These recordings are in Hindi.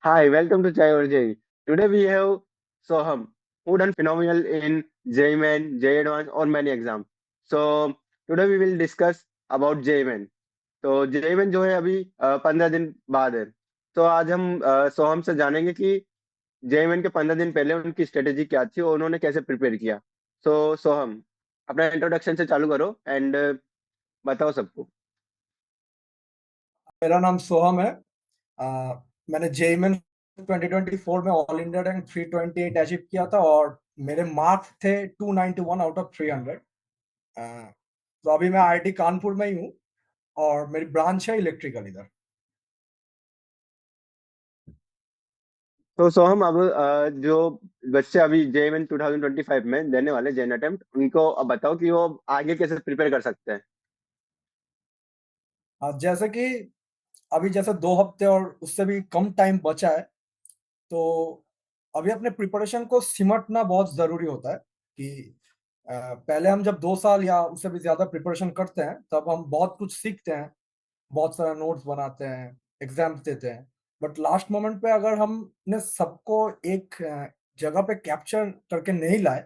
Hi, welcome to Chai or Jai. Today we have Soham, who done phenomenal in JMN, J Advance, or many exams. So today we will discuss about JMN. तो JMN जो है अभी 15 दिन बाद है। तो आज हम सोहम से जानेंगे कि JMN के 15 दिन पहले उनकी स्ट्रेटेजी क्या थी और उन्होंने कैसे प्रिपेयर किया। सोहम, अपना इंट्रोडक्शन से चालू करो एंड बताओ सबको। मेरा नाम सोहम है। अ, मैंने जेईमेन 2024 में ऑल इंडिया रैंक 328 अचीव किया था और मेरे मार्क्स थे 291 आउट ऑफ 300। तो अभी मैं आईआईटी कानपुर में ही हूँ और मेरी ब्रांच है इलेक्ट्रिकल इधर। तो सोहम, अब जो बच्चे अभी JMN 2025 में देने वाले जेन अटेम्प्ट, उनको अब बताओ कि वो आगे कैसे प्रिपेयर कर सकते हैं। जैसे कि अभी जैसे 2 हफ्ते और उससे भी कम टाइम बचा है, तो अभी अपने प्रिपरेशन को सिमटना बहुत जरूरी होता है कि पहले हम जब 2 साल या उससे भी ज्यादा प्रिपरेशन करते हैं तब हम बहुत कुछ सीखते हैं, बहुत सारा नोट्स बनाते हैं, एग्जाम्स देते हैं। बट लास्ट मोमेंट पे अगर हमने सबको एक जगह पे कैप्चर करके नहीं लाए,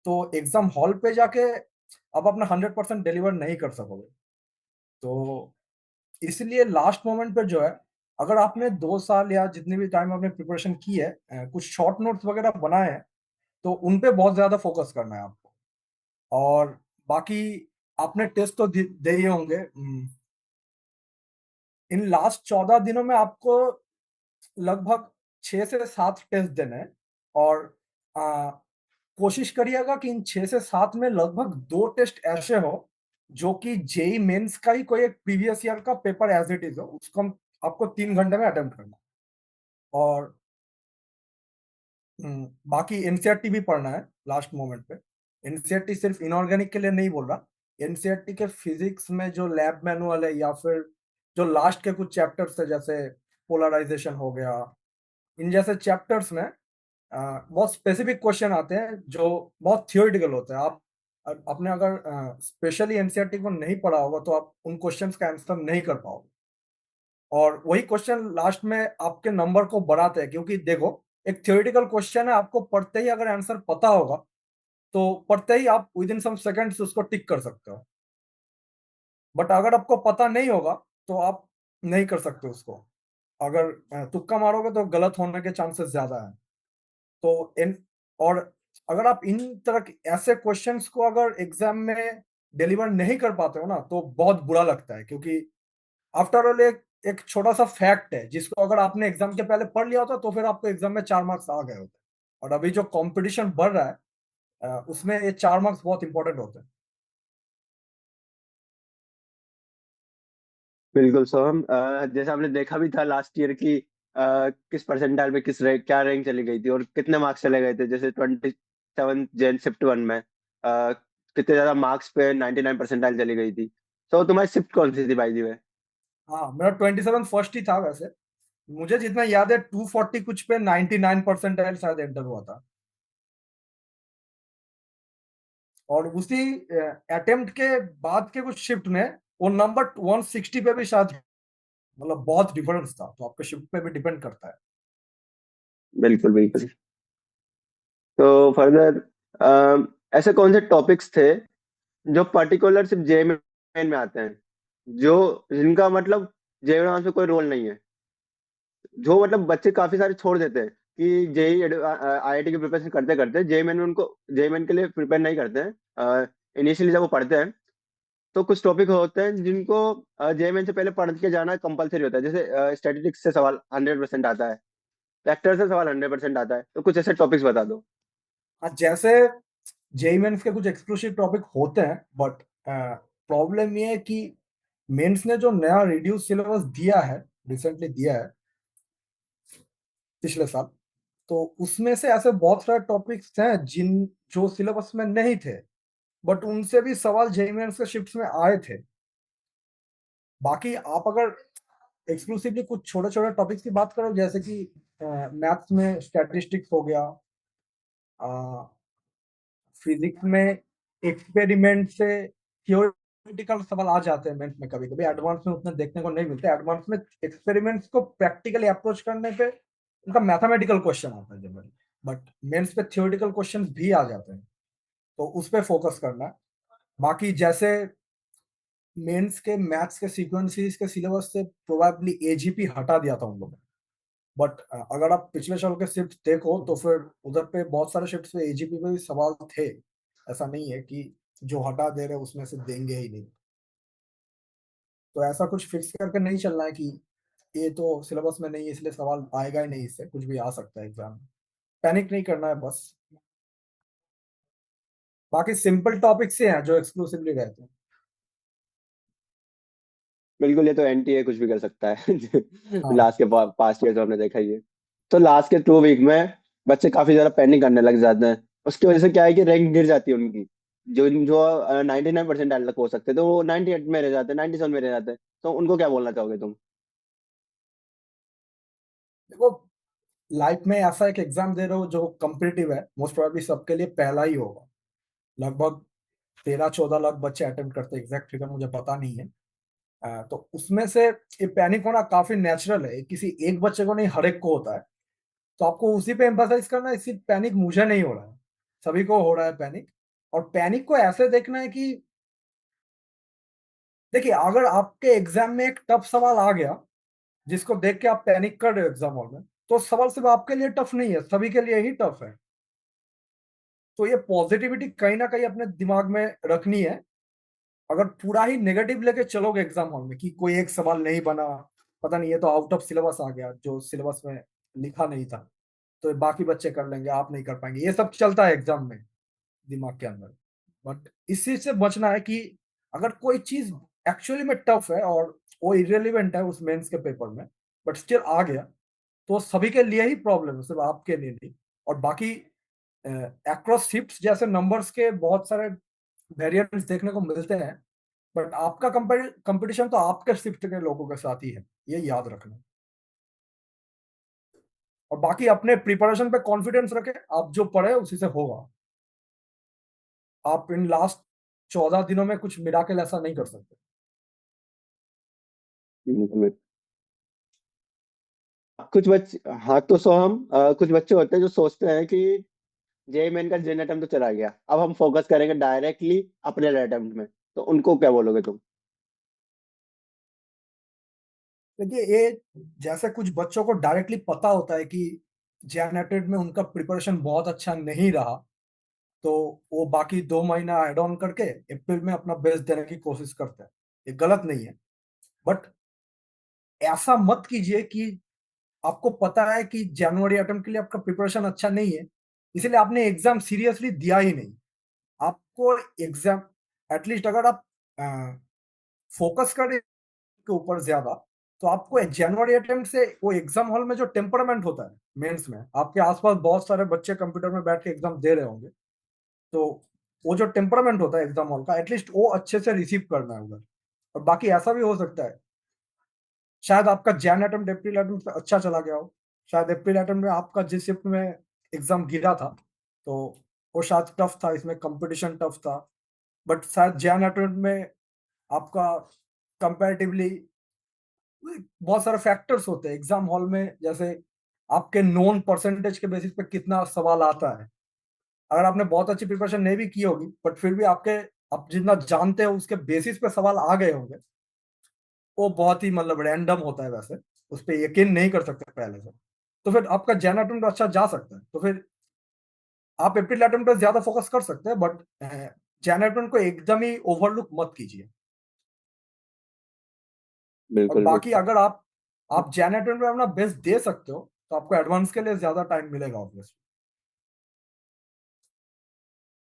तो एग्जाम हॉल पे जाके आप अपना 100% डिलीवर नहीं कर सकोगे। तो इसलिए लास्ट मोमेंट पे जो है, अगर आपने 2 साल या जितनी भी टाइम आपने प्रिपरेशन की है, कुछ शॉर्ट नोट्स वगैरह बनाए हैं, तो उन पे बहुत ज्यादा फोकस करना है आपको। और बाकी आपने टेस्ट तो दे ही होंगे। इन लास्ट 14 दिनों में आपको लगभग 6 से 7 टेस्ट देने हैं। और आ, कोशिश करिएगा कि इन 6 से 7 में लगभग 2 टेस्ट ऐसे हो जो कि जेई मेंस का ही कोई एक प्रीवियस ईयर का पेपर एज इट इज हो, उसको आपको 3 घंटे में अटेम्प्ट करना है। और बाकी एनसीईआरटी भी पढ़ना है लास्ट मोमेंट पे। एनसीईआरटी सिर्फ इनऑर्गेनिक के लिए नहीं बोल रहा, एनसीईआरटी के फिजिक्स में जो लैब मैनुअल है या फिर जो लास्ट के कुछ चैप्टर्स है जैसे पोलराइजेशन हो गया, इन जैसे चैप्टर्स में बहुत स्पेसिफिक क्वेश्चन आते हैं जो बहुत थियोरेटिकल होते हैं। आप अपने अगर स्पेशली एनसीईआरटी को नहीं पढ़ा होगा तो आप उन क्वेश्चंस का आंसर नहीं कर पाओगे। और वही क्वेश्चन लास्ट में आपके नंबर को बढ़ाते हैं, क्योंकि देखो, एक थियोरेटिकल क्वेश्चन है, आपको पढ़ते ही अगर आंसर पता होगा तो पढ़ते ही आप विद इन सम सेकंड्स उसको टिक कर सकते हो। बट अगर आपको पता नहीं होगा तो आप नहीं कर सकते उसको। अगर तुक्का मारोगे तो गलत होने के चांसेस ज्यादा है। तो इन और अगर आप इन तरह के ऐसे क्वेश्चंस को अगर एग्जाम में डिलीवर नहीं कर पाते हो ना, तो बहुत बुरा लगता है, क्योंकि आफ्टर ऑल एक एक छोटा सा फैक्ट है जिसको अगर आपने एग्जाम के पहले पढ़ लिया होता तो फिर आपको एग्जाम में 4 मार्क्स आ गए होते। और अभी जो कंपटीशन बढ़ रहा है, उसमें ये 4 मार्क्स बहुत इंपॉर्टेंट होते हैं। बिल्कुल सोहम, जैसे आपने देखा भी था लास्ट ईयर की किस परसेंटाइल पे क्या रैंक चली गई थी और कितने मार्क्स चले गए थे। जैसे 27 जैन शिफ्ट वन में कितने ज्यादा मार्क्स पे 99 परसेंटाइल चली गई थी। तो तुम्हारी शिफ्ट कौन सी थी भाई जी में? हाँ, मेरा 27 फर्स्ट ही था वैसे। मुझे जितना याद है 240 कुछ पे 99 परसेंटाइल शायद एंटर हुआ था। और उसी अटेम्प्ट के बाद के कुछ शिफ्ट में वो नंबर 160 पे भी शायद, मतलब बहुत डिफरेंस था। तो आपके शिफ्ट पे भी डिपेंड करता है। बिल्कुल बिल्कुल। तो फर्दर ऐसे कौन से टॉपिक्स थे जो पर्टिकुलर सिर्फ जेएमएन में आते हैं, जो जिनका मतलब जेएमएन में कोई रोल नहीं है, जो मतलब बच्चे काफी सारे छोड़ देते हैं कि जेई आईआईटी की प्रिपरेशन करते करते जेएमएन में उनको जेएमएन के लिए प्रिपेयर नहीं करते हैं। इनिशियली जब वो पढ़ते हैं तो कुछ टॉपिक होते हैं जिनको जेएमएन से पहले पढ़ के जाना कंपलसरी होता है। जैसे स्टैटिस्टिक्स से सवाल 100% आता है, वेक्टर से सवाल 100% आता है। तो कुछ ऐसे टॉपिक्स बता दो। हाँ, जैसे जेई मेंस के कुछ एक्सक्लूसिव टॉपिक होते हैं, बट प्रॉब्लम ये है कि मेंस ने जो नया रिड्यूस सिलेबस दिया है, रिसेंटली दिया है पिछले साल, तो उसमें से ऐसे बहुत सारे टॉपिक्स हैं जिन जो सिलेबस में नहीं थे, बट उनसे भी सवाल जेई मेंस के शिफ्ट में आए थे। बाकी आप अगर एक्सक्लूसिवली कुछ छोटे छोटे टॉपिक्स की बात करो, जैसे कि मैथ्स में स्टैटिस्टिक्स हो गया, फिजिक्स में एक्सपेरिमेंट से थियोरेटिकल सवाल आ जाते हैं मेंस में, कभी कभी एडवांस में उतने देखने को नहीं मिलते। एडवांस में एक्सपेरिमेंट्स को प्रैक्टिकली अप्रोच करने पे उनका मैथमेटिकल क्वेश्चन आता है जनरली, बट मेंस पे थ्योरेटिकल क्वेश्चंस भी आ जाते हैं, तो उस पे फोकस करना है। बाकी जैसे मेंस के मैथ्स के सीक्वेंस सीरीज के सिलेबस से प्रोबेबली एजीपी हटा दिया था उन लोगों ने, बट अगर आप पिछले साल के शिफ्ट देखो तो फिर उधर पे बहुत सारे शिफ्ट पे एजीपी पे भी सवाल थे, ऐसा नहीं है कि जो हटा दे रहे उसमें से देंगे ही नहीं। तो ऐसा कुछ फिक्स करके नहीं चलना है कि ये तो सिलेबस में नहीं है इसलिए सवाल आएगा ही नहीं, इससे कुछ भी आ सकता है एग्जाम में। पैनिक नहीं करना है बस। बाकी सिंपल टॉपिक से हैं जो एक्सक्लूसिवली रहते हैं। बिल्कुल, ये तो एनटीए कुछ भी कर सकता है। हाँ। लास्ट के पास्ट ईयर हमने देखा ही है। तो लास्ट के 2 वीक में बच्चे काफी ज्यादा पैनिक करने लग जाते हैं। उसकी वजह से क्या है कि रैंक गिर जाती है उनकी। जो जो 99% तक हो सकते थे, तो वो 98 में रह जाते हैं, 97 में रह जाते हैं। तो उनको क्या बोलना चाहोगे तुम? देखो, लाइफ में ऐसा एक एग्जाम दे रहे हो जो कम्पिटिटिव है, मोस्ट प्रोबेबली सबके लिए पहला ही होगा। लगभग 13-14 लाख बच्चे अटेम्प्ट करते हैं, एग्जैक्ट फिगर मुझे पता नहीं है। तो उसमें से ये पैनिक होना काफी नेचुरल है, किसी एक बच्चे को नहीं हर एक को होता है। तो आपको उसी पे एम्फासाइज करना है, इसी पैनिक मुझे नहीं हो रहा है, सभी को हो रहा है पैनिक। और पैनिक को ऐसे देखना है कि देखिए, अगर आपके एग्जाम में एक टफ सवाल आ गया जिसको देख के आप पैनिक कर रहे हो एग्जाम हॉल में, तो सवाल सिर्फ आपके लिए टफ नहीं है, सभी के लिए ही टफ है। तो ये पॉजिटिविटी कहीं ना कहीं अपने दिमाग में रखनी है। अगर पूरा ही नेगेटिव लेके चलोगे एग्जाम हॉल में कि कोई एक सवाल नहीं बना, पता नहीं ये तो आउट ऑफ सिलेबस आ गया जो सिलेबस में लिखा नहीं था, तो बाकी बच्चे कर लेंगे आप नहीं कर पाएंगे, ये सब चलता है एग्जाम में दिमाग के अंदर। बट इस चीज से बचना है कि अगर कोई चीज एक्चुअली में टफ है और वो इरेलीवेंट है उस मेंस के पेपर में, बट स्टिल आ गया, तो सभी के लिए ही प्रॉब्लम है, सिर्फ आपके लिए नहीं। और बाकी अक्रॉस शिफ्ट्स जैसे नंबर्स के बहुत सारे वेरिएंट्स देखने को मिलते हैं, बट आपका कंपटीशन तो आपके शिफ्ट के लोगों के साथ ही है, ये याद रखना। और बाकी अपने प्रिपरेशन पे कॉन्फिडेंस रखें, आप जो पढ़े उसी से होगा। आप इन लास्ट 14 दिनों में कुछ मिराकल ऐसा नहीं कर सकते। बिल्कुल। कुछ बच्चे, हाँ तो सो हम कुछ बच्चे होते हैं जो सोचते हैं कि जेई मेन का जेन अटेम्प्ट तो चला गया, अब हम फोकस करेंगे डायरेक्टली अपने अटेम्प्ट में। तो उनको क्या बोलोगे तुम? देखिए, ये जैसे कुछ बच्चों को डायरेक्टली पता होता है कि जेनेटेड में उनका प्रिपरेशन बहुत अच्छा नहीं रहा, तो वो बाकी 2 महीना एड ऑन करके अप्रैल में अपना बेस्ट देने की कोशिश करते हैं। ये गलत नहीं है, बट ऐसा मत कीजिए कि आपको पता है कि जनवरी अटेम्प्ट के लिए आपका प्रिपरेशन अच्छा नहीं है, इसलिए आपने एग्जाम सीरियसली दिया ही नहीं। आपको एग्जाम, एटलीस्ट अगर आप फोकस करें के ऊपर ज्यादा, तो आपको जनवरी अटेम्प्ट से वो एग्जाम हॉल में जो टेम्परामेंट होता है मेंस में, आपके आसपास बहुत सारे बच्चे कंप्यूटर में बैठ के एग्जाम दे रहे होंगे, तो वो जो टेम्परामेंट होता है एग्जाम हॉल का, एटलीस्ट वो अच्छे से रिसीव करना है उधर। और बाकी ऐसा भी हो सकता है, शायद आपका जैन अटेम्प्ट अप्रैल अटेम्प्ट से अच्छा चला गया हो, शायद अप्रैल अटेम्प्ट में आपका जिस शिफ्ट में एग्जाम गिरा था, तो वो शायद टफ था, इसमें कंपटीशन टफ था। बट शायद जैन अटेम्प्ट में आपका कंपैरेटिवली बहुत सारे फैक्टर्स होते हैं एग्जाम हॉल में, जैसे आपके नोन परसेंटेज के बेसिस पे कितना सवाल आता है। अगर आपने बहुत अच्छी प्रिपरेशन नहीं भी की होगी, बट फिर भी आपके, आप जितना जानते हो उसके बेसिस पे सवाल आ गए होंगे, वो बहुत ही मतलब रैंडम होता है वैसे, उस पर यकीन नहीं कर सकते पहले से। तो फिर आपका जैन अटेम्प्ट अच्छा जा सकता है, तो फिर आप अप्रैल अटेम्प्ट पे ज्यादा फोकस कर सकते हैं, बट जैन अटेम्प्ट को एकदम ही ओवरलुक मत कीजिए। और बिल्कुल बाकी बिल्कुल अगर आप जैन अटेम्प्ट में अपना बेस्ट दे सकते हो, तो आपको एडवांस के लिए ज्यादा टाइम मिलेगा ऑब्वियसली।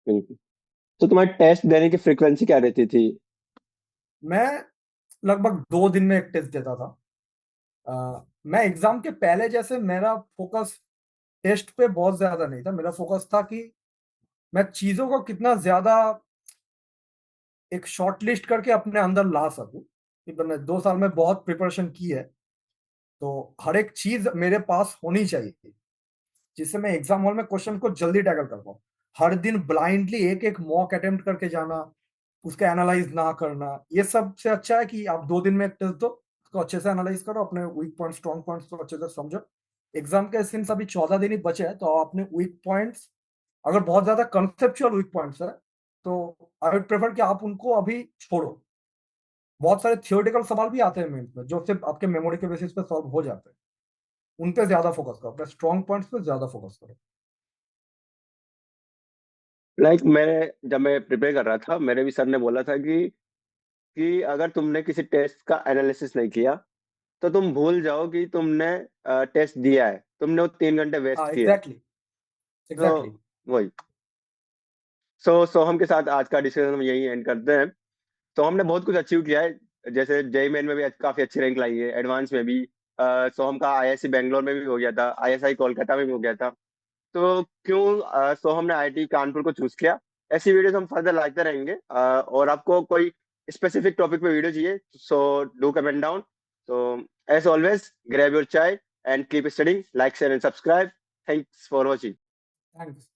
बिल्कुल। तो तुम्हारे टेस्ट देने की फ्रीक्वेंसी क्या रहती थी? मैं लगभग 2 दिन में एक टेस्ट देता था। मैं एग्जाम के पहले जैसे मेरा फोकस टेस्ट पे बहुत ज्यादा नहीं था, मेरा फोकस था कि मैं चीजों को कितना ज्यादा एक शॉर्ट लिस्ट करके अपने अंदर ला सकूं, कि मैंने 2 साल में बहुत प्रिपरेशन की है, तो हर एक चीज मेरे पास होनी चाहिए जिससे मैं एग्जाम हॉल में क्वेश्चन को जल्दी टैकल कर पाऊँ। हर दिन ब्लाइंडली एक एक मॉक अटेम्प्ट करके जाना, उसका एनालाइज ना करना, ये सब से अच्छा है कि आप 2 दिन में एक टेस्ट दो, उसको अच्छे से एनालाइज करो, अपने वीक पॉइंट स्ट्रॉन्ग पॉइंट्स को अच्छे से समझो, एग्जाम के सिंस अभी 14 दिन ही बचे हैं, तो आपने वीक पॉइंट्स, अगर बहुत ज्यादा कंसेप्चुअल वीक पॉइंट्स है तो आई वुड प्रेफर कि आप उनको अभी छोड़ो। बहुत सारे थियोरेटिकल सवाल भी आते हैं मेंस में जो सिर्फ आपके मेमोरी के बेसिस पे सॉल्व हो जाते हैं, उन पे ज्यादा फोकस करो, अपने स्ट्रॉन्ग पॉइंट्स पे ज्यादा फोकस करो। जब मैं प्रिपेयर कर रहा था, मेरे भी सर ने बोला था कि अगर तुमने किसी टेस्ट का एनालिसिस नहीं किया तो तुम भूल जाओ कि तुमने टेस्ट दिया है, तुमने वो 3 घंटे हाँ, वेस्ट किए हैं। एग्जैक्टली, तो एग्जैक्टली। वही। सोहम के साथ आज का डिस्कशन हम यही एंड करते हैं। तो हमने बहुत कुछ अचीव किया है, जैसे जेई मेन में भी काफी अच्छी रैंक लाई है, एडवांस में भी। सोहम का आईआईसी बैंगलोर में भी हो गया था, आईएसआई कोलकाता में भी हो गया था। तो क्यों सोहम ने आईआईटी कानपुर को चूज किया? ऐसी वीडियोस हम फर्दर लाते रहेंगे। और आपको कोई स्पेसिफिक टॉपिक पे वीडियो चाहिए, सो डू कमेंट डाउन। तो एज ऑलवेज, ग्रैब योर चाय and keep studying, like share and subscribe. Thanks for watching. Thanks.